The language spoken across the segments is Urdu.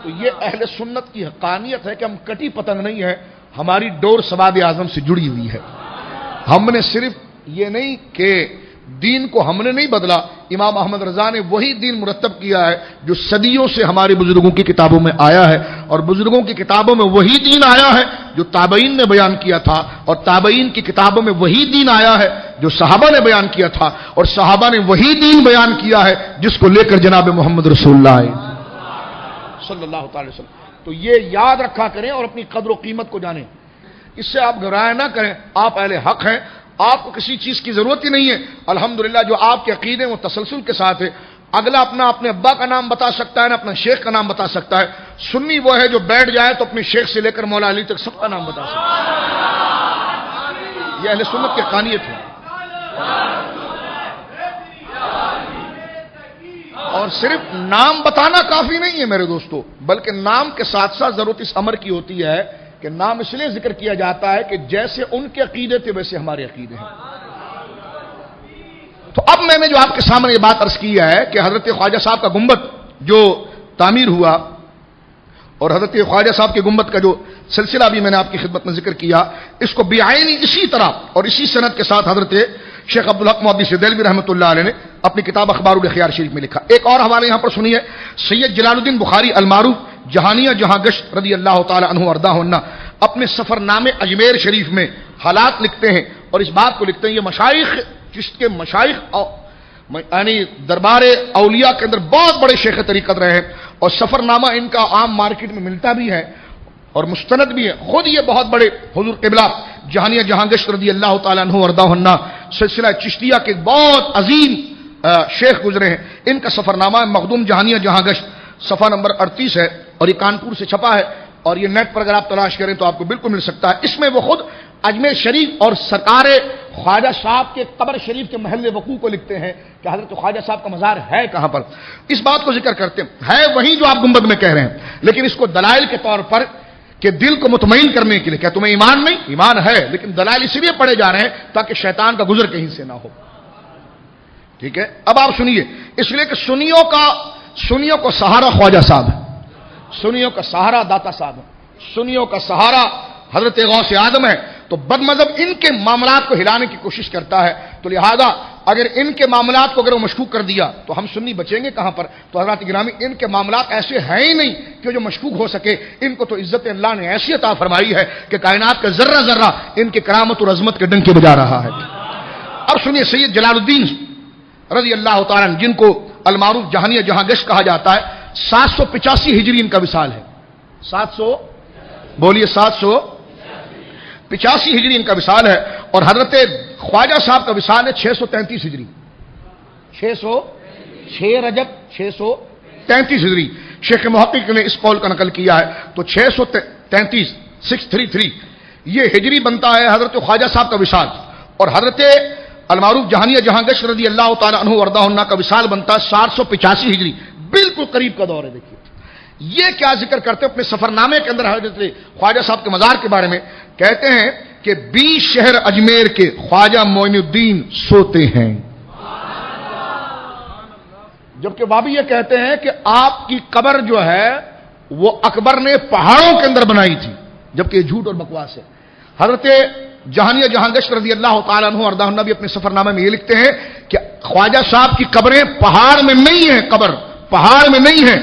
تو یہ اہل سنت کی حقانیت ہے کہ ہم کٹی پتنگ نہیں ہے، ہماری ڈور ثواب اعظم سے جڑی ہوئی ہے۔ ہم نے صرف یہ نہیں کہ دین کو ہم نے نہیں بدلا، امام احمد رضا نے وہی دین مرتب کیا ہے جو صدیوں سے ہمارے بزرگوں کی کتابوں میں آیا ہے، اور بزرگوں کی کتابوں میں وہی دین آیا ہے جو تابعین نے بیان کیا تھا، اور تابعین کی کتابوں میں وہی دین آیا ہے جو صحابہ نے بیان کیا تھا، اور صحابہ نے وہی دین بیان کیا ہے جس کو لے کر جناب محمد رسول اللہ صلی اللہ تعالی وسلم۔ تو یہ یاد رکھا کریں اور اپنی قدر و قیمت کو جانیں، اس سے آپ گھبرایا نہ کریں، آپ اہل حق ہیں، آپ کو کسی چیز کی ضرورت ہی نہیں ہے۔ الحمدللہ جو آپ کے عقیدے وہ تسلسل کے ساتھ ہے، اگلا اپنے ابا کا نام بتا سکتا ہے، نہ اپنا شیخ کا نام بتا سکتا ہے۔ سنی وہ ہے جو بیٹھ جائے تو اپنے شیخ سے لے کر مولا علی تک سب کا نام بتا سکتا ہے۔ یہ اہل سنت کی حقانیت ہے۔ اور صرف نام بتانا کافی نہیں ہے میرے دوستو، بلکہ نام کے ساتھ ساتھ ضرورت اس امر کی ہوتی ہے کہ نام اس لیے ذکر کیا جاتا ہے کہ جیسے ان کے عقیدے تھے ویسے ہمارے عقیدے ہیں۔ تو اب میں نے جو آپ کے سامنے یہ بات عرض کی ہے کہ حضرت خواجہ صاحب کا گنبد جو تعمیر ہوا، اور حضرت خواجہ صاحب کے گنبد کا جو سلسلہ بھی میں نے آپ کی خدمت میں ذکر کیا، اس کو بعینی اسی طرح اور اسی سند کے ساتھ حضرت شیخ عبدالحق محدث دہلوی رحمۃ اللہ علیہ نے اپنی کتاب اخبار الاخیار شریف میں لکھا۔ ایک اور حوالہ یہاں پر سنیے، سید جلال الدین بخاری المعروف جہانیہ جہاں گشت رضی اللہ تعالی عنہ وارضاہ عنہ اپنے سفر نامے اجمیر شریف میں حالات لکھتے ہیں، اور اس بات کو لکھتے ہیں، یہ مشائخ چشت کے مشائخ یعنی دربار اولیاء کے اندر بہت بڑے شیخ طریقت رہے ہیں، اور سفر نامہ ان کا عام مارکیٹ میں ملتا بھی ہے اور مستند بھی ہے۔ خود یہ بہت بڑے حضور قبلہ جہانیہ جہاں گشت رضی اللہ تعالیٰ عنہ وارضاہ عنہ سلسلہ چشتیہ کے بہت عظیم شیخ گزرے ہیں، ان کا سفر نامہ مخدوم جہانیہ جہاں گشت صفحہ نمبر 38 ہے، اور یہ کانپور سے چھپا ہے، اور یہ نیٹ پر اگر آپ تلاش کریں تو آپ کو بالکل مل سکتا ہے۔ اس میں وہ خود اجمیر شریف اور سرکار خواجہ صاحب کے قبر شریف کے محل وقوع کو لکھتے ہیں کہ حضرت خواجہ صاحب کا مزار ہے کہاں پر، اس بات کو ذکر کرتے ہیں، ہے وہی جو آپ گنبد میں کہہ رہے ہیں، لیکن اس کو دلائل کے طور پر کہ دل کو مطمئن کرنے کے لیے، کیا تمہیں ایمان نہیں؟ ایمان ہے، لیکن دلائل اس لیے پڑھے جا رہے ہیں تاکہ شیطان کا گزر کہیں سے نہ ہو۔ ٹھیک ہے، اب آپ سنیے، اس لیے کہ سنیوں کو سہارا خواجہ صاحب ہے، سنیوں کا سہارا داتا صاحب ہے، سنیوں کا سہارا حضرت غوث اعظم ہے، تو بد مذہب ان کے معاملات کو ہلانے کی کوشش کرتا ہے، تو لہذا اگر ان کے معاملات کو اگر وہ مشکوک کر دیا تو ہم سنی بچیں گے کہاں پر؟ تو حضرات گرامی، ان کے معاملات ایسے ہیں ہی نہیں کہ جو مشکوک ہو سکے، ان کو تو عزت اللہ نے ایسی عطا فرمائی ہے کہ کائنات کا ذرہ ذرہ ان کے کرامت اور عظمت کے ڈنکے بجا رہا ہے۔ اب سنیے، سید جلال الدین رضی اللہ تعالیٰ عنہ، جن کو المعروف جہانیہ جہاں گشت کہا جاتا ہے، 785 ہجری ان کا وصال ہے، 785 ہجری ان کا وصال ہے، اور حضرت خواجہ صاحب کا وصال ہے 633 ہجری، 6 رجب 633 ہجری۔ شیخ محقق نے اس قول کا نقل کیا ہے، تو 633 633 یہ ہجری بنتا ہے حضرت خواجہ صاحب کا وصال، اور حضرت المعروف جہانیہ جہاں گشت رضی اللہ تعالیٰ عنہ وارضاہ عنہ کا وصال بنتا ہے 785 ہجری، بالکل قریب کا دور ہے۔ دیکھیے یہ کیا ذکر کرتے ہیں اپنے سفر نامے کے اندر حضرت خواجہ صاحب کے مزار کے بارے میں، کہتے ہیں کہ 20 شہر اجمیر کے خواجہ معین الدین سوتے ہیں، جبکہ بابی یہ کہتے ہیں کہ آپ کی قبر جو ہے وہ اکبر نے پہاڑوں کے اندر بنائی تھی، جبکہ یہ جھوٹ اور بکواس ہے۔ حضرت جہانیہ جہاں گشت رضی اللہ تعالیٰ عنہ وارضاہ عنہ بھی اپنے سفر نامے میں یہ لکھتے ہیں کہ خواجہ صاحب کی قبریں پہاڑ میں نہیں ہیں، قبر پہاڑ میں نہیں ہے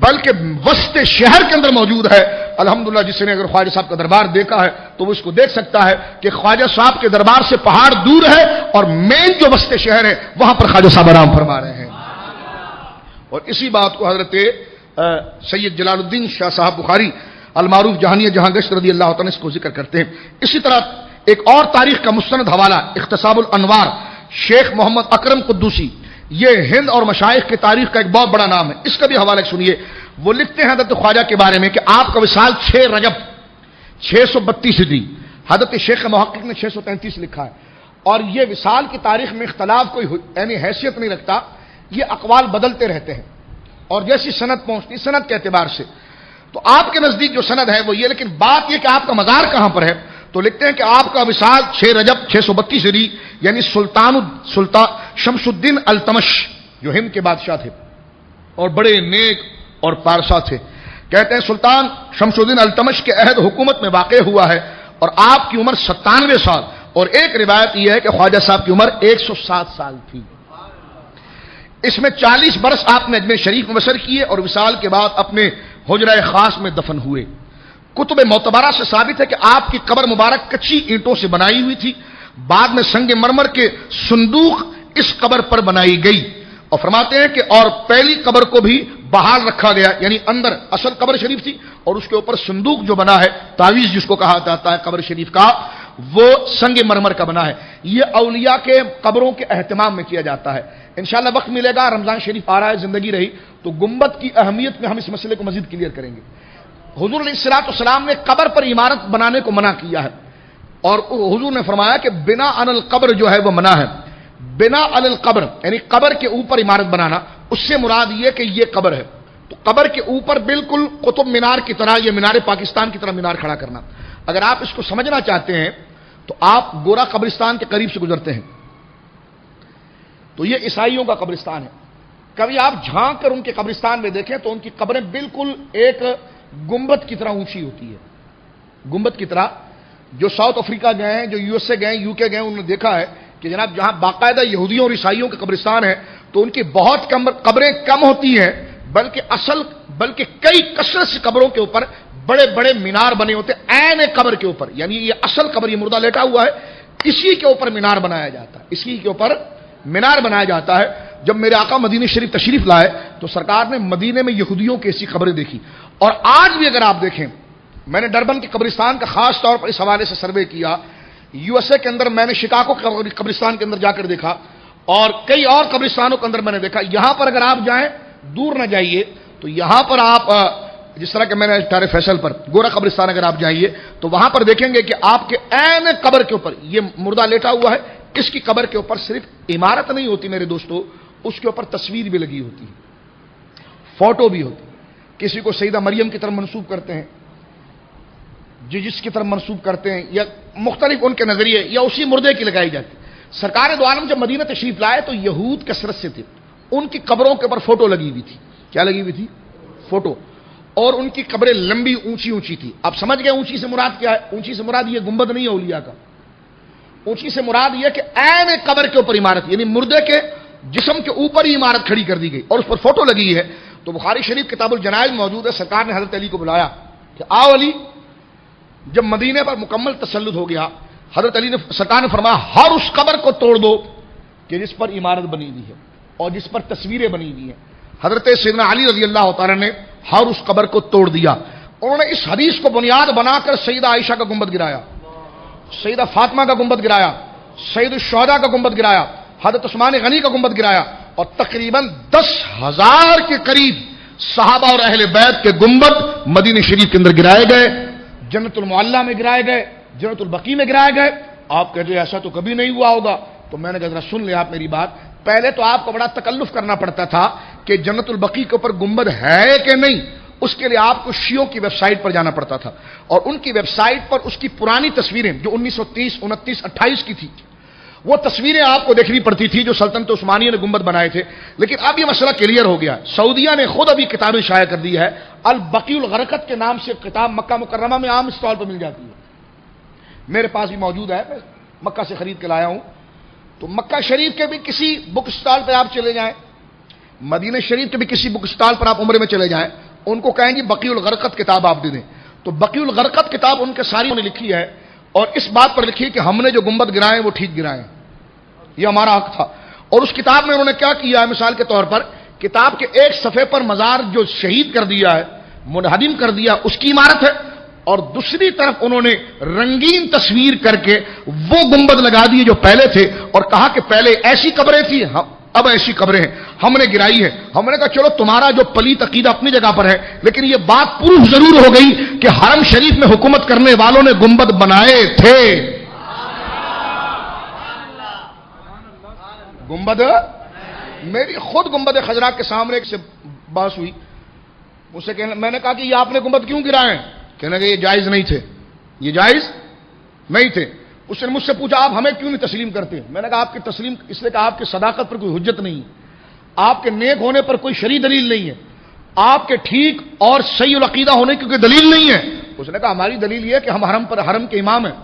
بلکہ وسط شہر کے اندر موجود ہے۔ الحمدللہ جس نے اگر خواجہ صاحب کا دربار دیکھا ہے تو وہ اس کو دیکھ سکتا ہے کہ خواجہ صاحب کے دربار سے پہاڑ دور ہے، اور مین جو وسط شہر ہے وہاں پر خواجہ صاحب آرام فرما رہے ہیں۔ اور اسی بات کو حضرت سید جلال الدین شاہ صاحب بخاری المعروف جہانیہ جہاں گشت رضی اللہ تعالیٰ اس کو ذکر کرتے ہیں۔ اسی طرح ایک اور تاریخ کا مستند حوالہ اختصاب الانوار شیخ محمد اکرم قدوسی، یہ ہند اور مشائخ کی تاریخ کا ایک بہت بڑا نام ہے، اس کا بھی حوالہ سنیے۔ وہ لکھتے ہیں حضرت خواجہ کے بارے میں کہ آپ کا وصال 6 رجب 632 ہجری، حضرت شیخ محقق نے 633 لکھا ہے، اور یہ وصال کی تاریخ میں اختلاف کوئی یعنی حیثیت نہیں رکھتا، یہ اقوال بدلتے رہتے ہیں، اور جیسی سند پہنچتی سند کے اعتبار سے، تو آپ کے نزدیک جو سند ہے وہ یہ، لیکن بات یہ کہ آپ کا مزار کہاں پر ہے، تو لکھتے ہیں کہ آپ کا وصال 6 رجب 632 ہجری، یعنی سلطان شمس الدین التمش جو ہند کے بادشاہ تھے اور بڑے نیک اور پارسا تھے، کہتے ہیں سلطان شمس الدین التمش کے عہد حکومت میں واقع ہوا ہے اور آپ کی عمر 97 سال، اور ایک روایت یہ ہے کہ خواجہ صاحب کی عمر 107 سال تھی۔ اس میں 40 برس آپ نے اجمیر شریف میں بسر کیے اور وصال کے بعد اپنے حجرہ خاص میں دفن ہوئے۔ کتب معتبرہ سے ثابت ہے کہ آپ کی قبر مبارک کچی اینٹوں سے بنائی ہوئی تھی، بعد میں سنگ مرمر کے صندوق اس قبر پر بنائی گئی، اور فرماتے ہیں کہ اور پہلی قبر کو بھی بحال رکھا گیا، یعنی اندر اصل قبر شریف تھی اور اس کے اوپر صندوق جو بنا ہے، تعویذ جس کو کہا جاتا ہے قبر شریف کا، وہ سنگ مرمر کا بنا ہے۔ یہ اولیاء کے قبروں کے اہتمام میں کیا جاتا ہے۔ انشاءاللہ وقت ملے گا، رمضان شریف آ رہا ہے، زندگی رہی تو گنبد کی اہمیت میں ہم اس مسئلے کو مزید کلیئر کریں گے۔ حضور علیہ الصلوۃ والسلام نے قبر پر عمارت بنانے کو منع کیا ہے، اور حضور نے فرمایا کہ بنا علی القبر جو ہے وہ منع ہے۔ بنا علی القبر یعنی قبر کے اوپر عمارت بنانا، اس سے مراد یہ کہ یہ قبر ہے تو قبر کے اوپر بالکل قطب مینار کی طرح، یہ مینار پاکستان کی طرح مینار کھڑا کرنا۔ اگر آپ اس کو سمجھنا چاہتے ہیں تو آپ گورا قبرستان کے قریب سے گزرتے ہیں تو یہ عیسائیوں کا قبرستان ہے، کبھی آپ جھانک کر ان کے قبرستان میں دیکھیں تو ان کی قبریں بالکل ایک گنبد کی طرح اونچی ہوتی ہے، گنبد کی طرح۔ جو ساؤتھ افریقہ گئے ہیں، جو یو ایس اے گئے ہیں، یو کے گئے ہیں، انہوں نے دیکھا ہے کہ جناب جہاں باقاعدہ یہودیوں اور عیسائیوں کے قبرستان ہیں تو ان کی بہت قبریں کم ہوتی ہیں، بلکہ کئی کثرت سے قبروں کے اوپر بڑے بڑے مینار بنے ہوتے ہیں، عین قبر کے اوپر، یعنی یہ اصل قبر، یہ مردہ لیٹا ہوا ہے، اسی کے اوپر مینار بنایا جاتا ہے، اسی کے اوپر مینار بنایا جاتا ہے۔ جب میرے آقا مدینہ شریف تشریف لائے تو سرکار نے مدینے میں یہودیوں کی ایسی خبریں دیکھی، اور آج بھی اگر آپ دیکھیں، میں نے ڈربن کے قبرستان کا خاص طور پر اس حوالے سے سروے کیا، یو ایس اے کے اندر میں نے شکاگو قبرستان کے اندر جا کر دیکھا، اور کئی اور قبرستانوں کے اندر میں نے دیکھا، یہاں پر اگر آپ جائیں، دور نہ جائیے، تو یہاں پر آپ جس طرح کہ میں نے ٹارے فیصل پر گورا قبرستان اگر آپ جائیے تو وہاں پر دیکھیں گے کہ آپ کے عین قبر کے اوپر یہ مردہ لیٹا ہوا ہے، اس کی قبر کے اوپر صرف عمارت نہیں ہوتی میرے دوستو، اس کے اوپر تصویر بھی لگی ہوتی ہے، فوٹو بھی ہوتی، کسی کو سیدہ مریم کی طرف منسوب کرتے ہیں، جس کی طرف منسوب کرتے ہیں، یا مختلف ان کے نظریے، یا اسی مردے کی لگائی جاتی۔ سرکار دو عالم جب مدینہ تشریف لائے تو یہود کثرت سے تھے، ان کی قبروں کے اوپر فوٹو لگی ہوئی تھی۔ کیا لگی ہوئی تھی؟ فوٹو، اور ان کی قبریں لمبی اونچی اونچی تھی۔ آپ سمجھ گئے اونچی سے مراد کیا ہے؟ اونچی سے مراد یہ گنبد نہیں ہے اولیاء کا، اونچی سے مراد یہ کہ عین قبر کے اوپر عمارت، یعنی مردے کے جسم کے اوپر ہی عمارت کھڑی کر دی گئی اور اس پر فوٹو لگی ہے۔ تو بخاری شریف کتاب الجنائز موجود ہے، سرکار نے حضرت علی کو بلایا کہ آؤ علی۔ جب مدینے پر مکمل تسلط ہو گیا، حضرت علی نے سرکار نے فرمایا ہر اس قبر کو توڑ دو کہ جس پر عمارت بنی ہوئی ہے اور جس پر تصویریں بنی ہوئی ہیں۔ حضرت سیدنا علی رضی اللہ تعالی نے ہر اس قبر کو توڑ دیا۔ انہوں نے اس حدیث کو بنیاد بنا کر سیدہ عائشہ کا گنبد گرایا، سیدہ فاطمہ کا گنبد گرایا، سید الشہداء کا گنبد گرایا، حضرت عثمان غنی کا گنبد گرایا، اور تقریباً 10,000 کے قریب صحابہ اور اہل بیت کے گنبد مدینہ شریف کے اندر گرائے گئے، جنت المعلی میں گرائے گئے، جنت البقیع میں گرائے گئے۔ آپ کہتے ہیں ایسا تو کبھی نہیں ہوا ہوگا، تو میں نے کہا ذرا سن لیں آپ میری بات۔ پہلے تو آپ کو بڑا تکلف کرنا پڑتا تھا کہ جنت البقیع کے اوپر گنبد ہے کہ نہیں، اس کے لیے آپ کو شیعوں کی ویب سائٹ پر جانا پڑتا تھا، اور ان کی ویب سائٹ پر اس کی پرانی تصویریں جو 1930، 29، 28 کی تھی، وہ تصویریں آپ کو دیکھنی پڑتی تھی جو سلطنت عثمانیہ نے گنبد بنائے تھے۔ لیکن اب یہ مسئلہ کلیئر ہو گیا، سعودیہ نے خود ابھی کتابیں شائع کر دی ہے، البقیع الغرقد کے نام سے کتاب مکہ مکرمہ میں عام اسٹال پر مل جاتی ہے، میرے پاس بھی موجود ہے، میں مکہ سے خرید کے لایا ہوں۔ تو مکہ شریف کے بھی کسی بک اسٹال پہ آپ چلے جائیں، مدینہ شریف کے بھی کسی بک اسٹال پر آپ عمرے میں چلے جائیں، ان کو کہیں گے بقیع الغرقد کتاب آپ دے دیں، تو بقیع الغرقد کتاب ان کے ساری نے لکھی ہے، اور اس بات پر لکھی ہے کہ ہم نے جو گنبد گرائے وہ ٹھیک گرائے، یہ ہمارا حق تھا۔ اور اس کتاب میں انہوں نے کیا کیا ہے، مثال کے طور پر کتاب کے ایک صفحے پر مزار جو شہید کر دیا ہے، منہدم کر دیا، اس کی عمارت ہے، اور دوسری طرف انہوں نے رنگین تصویر کر کے وہ گنبد لگا دیے جو پہلے تھے، اور کہا کہ پہلے ایسی قبریں تھیں، اب ایسی قبریں ہیں، ہم نے گرائی ہے۔ ہم نے کہا چلو تمہارا جو پلیت عقیدہ اپنی جگہ پر ہے، لیکن یہ بات پروف ضرور ہو گئی کہ حرم شریف میں حکومت کرنے والوں نے گنبد بنائے تھے۔ گنبد، میری خود گنبد خضرا کے سامنے ایک سے بحث ہوئی، مجھ سے میں نے کہا کہ یہ آپ نے گنبد کیوں گرائے؟ کہنے کہ یہ جائز نہیں تھے، یہ جائز نہیں تھے۔ اس نے مجھ سے پوچھا آپ ہمیں کیوں نہیں تسلیم کرتے؟ میں نے کہا آپ کی تسلیم اس لیے کہ آپ کی صداقت پر کوئی حجت نہیں ہے، آپ کے نیک ہونے پر کوئی شرعی دلیل نہیں ہے، آپ کے ٹھیک اور صحیح العقیدہ ہونے کی کوئی دلیل نہیں ہے. اس نے کہا ہماری دلیل یہ ہے کہ ہم حرم کے امام ہیں.